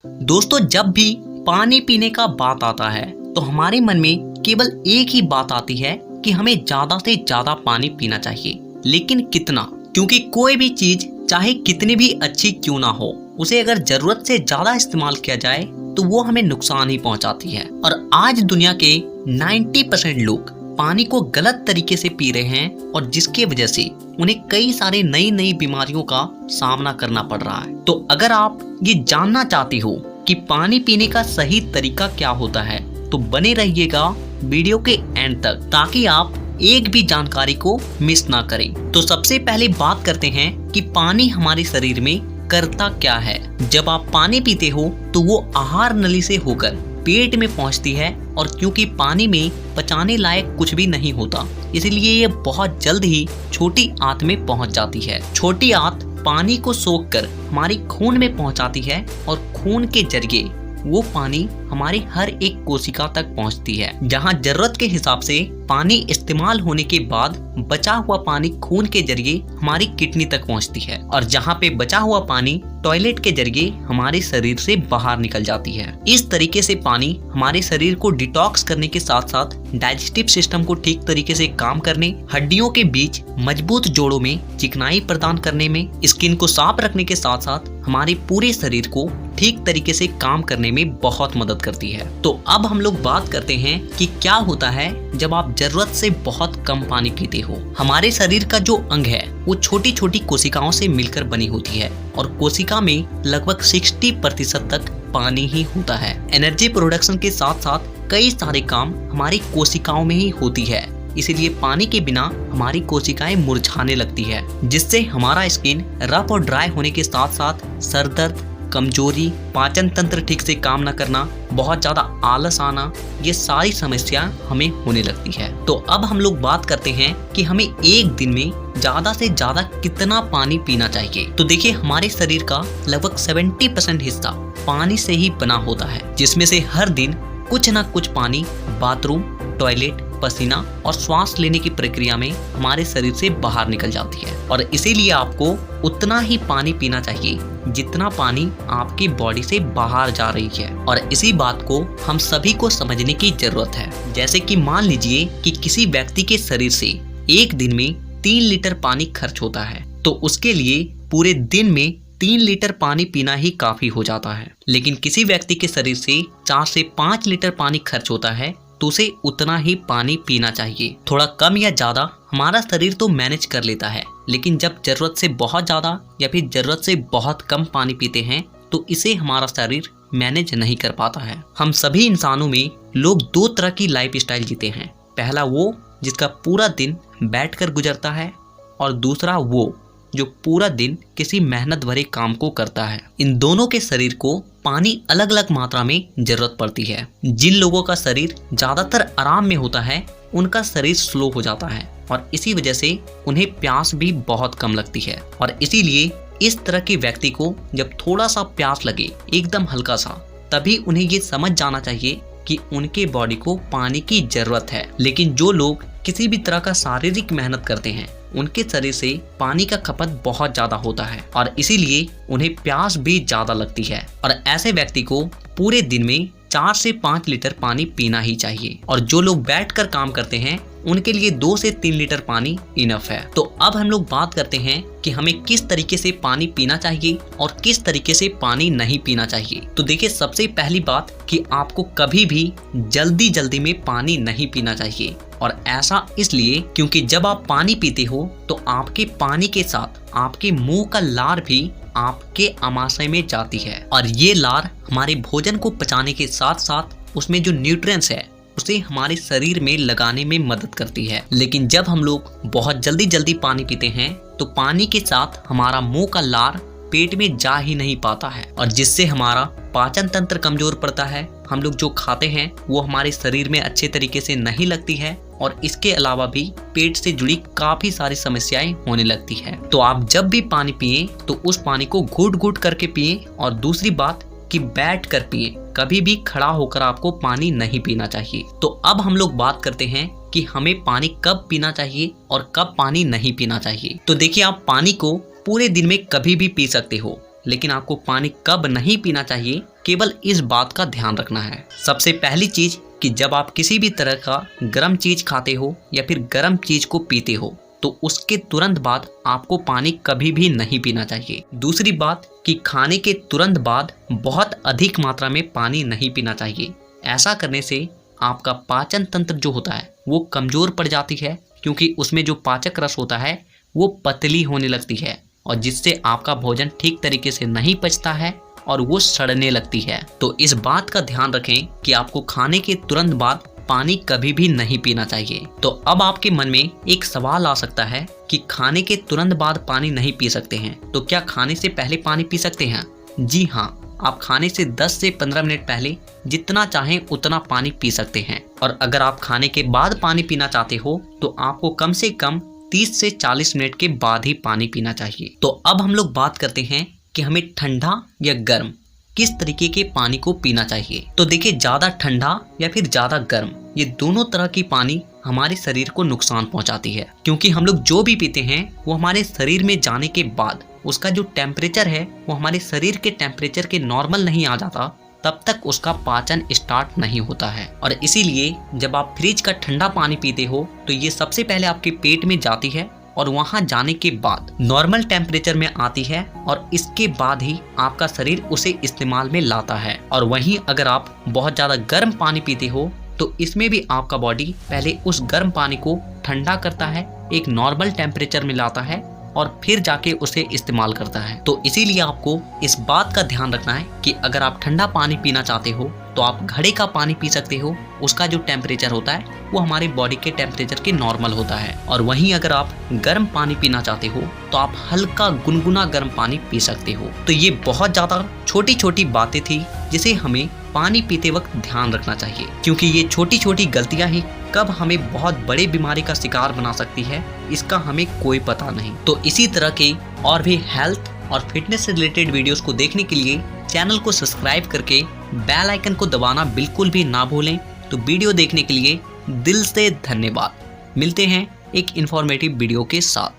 दोस्तों, जब भी पानी पीने का बात आता है तो हमारे मन में केवल एक ही बात आती है कि हमें ज्यादा से ज्यादा पानी पीना चाहिए। लेकिन कितना? क्योंकि कोई भी चीज चाहे कितनी भी अच्छी क्यों ना हो, उसे अगर जरूरत से ज्यादा इस्तेमाल किया जाए तो वो हमें नुकसान ही पहुंचाती है। और आज दुनिया के 90% लोग पानी को गलत तरीके से पी रहे हैं और जिसकी वजह से उन्हें कई सारे नई बीमारियों का सामना करना पड़ रहा है। तो अगर आप ये जानना चाहते हो कि पानी पीने का सही तरीका क्या होता है तो बने रहिएगा वीडियो के एंड तक, ताकि आप एक भी जानकारी को मिस ना करें। तो सबसे पहले बात करते हैं कि पानी हमारे शरीर में करता क्या है। जब आप पानी पीते हो तो वो आहार नली से होकर पेट में पहुंचती है, और क्योंकि पानी में पचाने लायक कुछ भी नहीं होता, इसलिए ये बहुत जल्द ही छोटी आंत में पहुंच जाती है। छोटी आंत पानी को सोख कर हमारी खून में पहुंचाती है और खून के जरिए वो पानी हमारी हर एक कोशिका तक पहुंचती है, जहां जरूरत के हिसाब से पानी इस्तेमाल होने के बाद बचा हुआ पानी खून के जरिए हमारी किडनी तक पहुंचती है, और जहां पे बचा हुआ पानी टॉयलेट के जरिए हमारे शरीर से बाहर निकल जाती है। इस तरीके से पानी हमारे शरीर को डिटॉक्स करने के साथ साथ डाइजेस्टिव सिस्टम को ठीक तरीके से काम करने, हड्डियों के बीच मजबूत जोड़ों में चिकनाई प्रदान करने में, स्किन को साफ रखने के साथ साथ हमारे पूरे शरीर को ठीक तरीके से काम करने में बहुत मदद करती है। तो अब हम लोग बात करते हैं कि क्या होता है जब आप जरूरत से बहुत कम पानी पीते हो। हमारे शरीर का जो अंग है वो छोटी छोटी कोशिकाओं से मिलकर बनी होती है, और कोशिका में लगभग 60% तक पानी ही होता है। एनर्जी प्रोडक्शन के साथ साथ कई सारे काम हमारी कोशिकाओं में ही होती है, इसीलिए पानी के बिना हमारी कोशिकाएं मुरझाने लगती है, जिससे हमारा स्किन रफ और ड्राई होने के साथ साथ सर दर्द, कमजोरी, पाचन तंत्र ठीक से काम न करना, बहुत ज्यादा आलस आना, ये सारी समस्या हमें होने लगती है। तो अब हम लोग बात करते हैं कि हमें एक दिन में ज्यादा से ज्यादा कितना पानी पीना चाहिए। तो देखिए, हमारे शरीर का लगभग 70% हिस्सा पानी से ही बना होता है, जिसमें से हर दिन कुछ न कुछ पानी बाथरूम, टॉयलेट, पसीना और श्वास लेने की प्रक्रिया में हमारे शरीर से बाहर निकल जाती है। और इसीलिए आपको उतना ही पानी पीना चाहिए जितना पानी आपकी बॉडी से बाहर जा रही है। और इसी बात को हम सभी को समझने की जरूरत है। जैसे कि मान लीजिए कि किसी व्यक्ति के शरीर से एक दिन में 3 लीटर पानी खर्च होता है, तो उसके लिए पूरे दिन में 3 लीटर पानी पीना ही काफी हो जाता है। लेकिन किसी व्यक्ति के शरीर से 4 से 5 लीटर पानी खर्च होता है, तो उसे उतना ही पानी पीना चाहिए। थोड़ा कम या ज्यादा हमारा शरीर तो मैनेज कर लेता है, लेकिन जब जरूरत से बहुत ज्यादा या फिर जरूरत से बहुत कम पानी पीते हैं तो इसे हमारा शरीर मैनेज नहीं कर पाता है। हम सभी इंसानों में लोग 2 तरह की लाइफ स्टाइल जीते हैं। पहला वो जिसका पूरा दिन बैठकर गुजरता है, और दूसरा वो जो पूरा दिन किसी मेहनत भरे काम को करता है। इन दोनों के शरीर को पानी अलग अलग मात्रा में जरूरत पड़ती है। जिन लोगों का शरीर ज्यादातर आराम में होता है उनका शरीर स्लो हो जाता है, और इसी वजह से उन्हें प्यास भी बहुत कम लगती है। और इसीलिए इस तरह के व्यक्ति को जब थोड़ा सा प्यास लगे, एकदम हल्का सा, तभी उन्हें ये समझ जाना चाहिए कि उनके बॉडी को पानी की जरूरत है। लेकिन जो लोग किसी भी तरह का शारीरिक मेहनत करते हैं उनके शरीर से पानी का खपत बहुत ज्यादा होता है, और इसीलिए उन्हें प्यास भी ज्यादा लगती है। और ऐसे व्यक्ति को पूरे दिन में 4 से 5 लीटर पानी पीना ही चाहिए। और जो लोग बैठकर काम करते हैं उनके लिए 2 से 3 लीटर पानी इनफ है। तो अब हम लोग बात करते हैं कि हमें किस तरीके से पानी पीना चाहिए और किस तरीके से पानी नहीं पीना चाहिए। तो देखिए, सबसे पहली बात कि आपको कभी भी जल्दी में पानी नहीं पीना चाहिए। और ऐसा इसलिए क्योंकि जब आप पानी पीते हो तो आपके पानी के साथ आपके मुंह का लार भी आपके आमाशय में जाती है, और ये लार हमारे भोजन को पचाने के साथ साथ उसमें जो न्यूट्रिएंट्स है उसे हमारे शरीर में लगाने में मदद करती है। लेकिन जब हम लोग बहुत जल्दी पानी पीते हैं तो पानी के साथ हमारा मुंह का लार पेट में जा ही नहीं पाता है, और जिससे हमारा पाचन तंत्र कमजोर पड़ता है। हम लोग जो खाते हैं वो हमारे शरीर में अच्छे तरीके से नहीं लगती है, और इसके अलावा भी पेट से जुड़ी काफी सारी समस्याएं होने लगती है। तो आप जब भी पानी पिए तो उस पानी को घूट घूट करके पिए, और दूसरी बात कि बैठ कर पिए, कभी भी खड़ा होकर आपको पानी नहीं पीना चाहिए। तो अब हम लोग बात करते हैं कि हमें पानी कब पीना चाहिए और कब पानी नहीं पीना चाहिए। तो देखिए, आप पानी को पूरे दिन में कभी भी पी सकते हो, लेकिन आपको पानी कब नहीं पीना चाहिए, केवल इस बात का ध्यान रखना है। सबसे पहली चीज कि जब आप किसी भी तरह का गर्म चीज खाते हो या फिर गर्म चीज को पीते हो तो उसके तुरंत बाद आपको पानी कभी भी नहीं पीना चाहिए। दूसरी बात कि खाने के तुरंत बाद बहुत अधिक मात्रा में पानी नहीं पीना चाहिए। ऐसा करने से आपका पाचन तंत्र जो होता है वो कमजोर पड़ जाती है, क्योंकि उसमें जो पाचक रस होता है वो पतली होने लगती है और जिससे आपका भोजन ठीक तरीके से नहीं पचता है और वो सड़ने लगती है। तो इस बात का ध्यान रखें कि आपको खाने के तुरंत बाद पानी कभी भी नहीं पीना चाहिए। तो अब आपके मन में एक सवाल आ सकता है कि खाने के तुरंत बाद पानी नहीं पी सकते हैं, तो क्या खाने से पहले पानी पी सकते हैं? जी हाँ, आप खाने से 10 से 15 मिनट पहले जितना चाहें उतना पानी पी सकते हैं। और अगर आप खाने के बाद पानी पीना चाहते हो तो आपको कम से कम 30 से 40 मिनट के बाद ही पानी पीना चाहिए। तो अब हम लोग बात करते हैं कि हमें ठंडा या गर्म किस तरीके के पानी को पीना चाहिए। तो देखिए, ज्यादा ठंडा या फिर ज्यादा गर्म ये दोनों तरह की पानी हमारे शरीर को नुकसान पहुंचाती है, क्योंकि हम लोग जो भी पीते हैं वो हमारे शरीर में जाने के बाद उसका जो टेम्परेचर है वो हमारे शरीर के टेम्परेचर के नॉर्मल नहीं आ जाता, तब तक उसका पाचन स्टार्ट नहीं होता है। और इसीलिए जब आप फ्रिज का ठंडा पानी पीते हो तो ये सबसे पहले आपके पेट में जाती है और वहां जाने के बाद नॉर्मल टेम्परेचर में आती है और इसके बाद ही आपका शरीर उसे इस्तेमाल में लाता है। और वहीं अगर आप बहुत ज़्यादा गर्म पानी पीते हो तो इसमें भी आपका बॉडी पहले उस गर्म पानी को ठंडा करता है, एक नॉर्मल टेम्परेचर में लाता है और फिर जाके उसे इस्तेमाल करता है। तो इसीलिए आपको इस बात का ध्यान रखना है कि अगर आप ठंडा पानी पीना चाहते हो तो आप घड़े का पानी पी सकते हो, उसका जो टेम्परेचर होता है वो हमारी बॉडी के टेम्परेचर के नॉर्मल होता है। और वहीं अगर आप गर्म पानी पीना चाहते हो तो आप हल्का गुनगुना गर्म पानी पी सकते हो। तो ये बहुत ज़्यादा छोटी छोटी बातें थी जिसे हमें पानी पीते वक्त ध्यान रखना चाहिए, क्योंकि ये छोटी छोटी गलतियां ही कब हमें बहुत बड़े बीमारी का शिकार बना सकती है इसका हमें कोई पता नहीं। तो इसी तरह के और भी हेल्थ और फिटनेस से रिलेटेड वीडियोस को देखने के लिए चैनल को सब्सक्राइब करके बेल आइकन को दबाना बिल्कुल भी ना भूलें। तो वीडियो देखने के लिए दिल से धन्यवाद। मिलते हैं एक इन्फॉर्मेटिव वीडियो के साथ।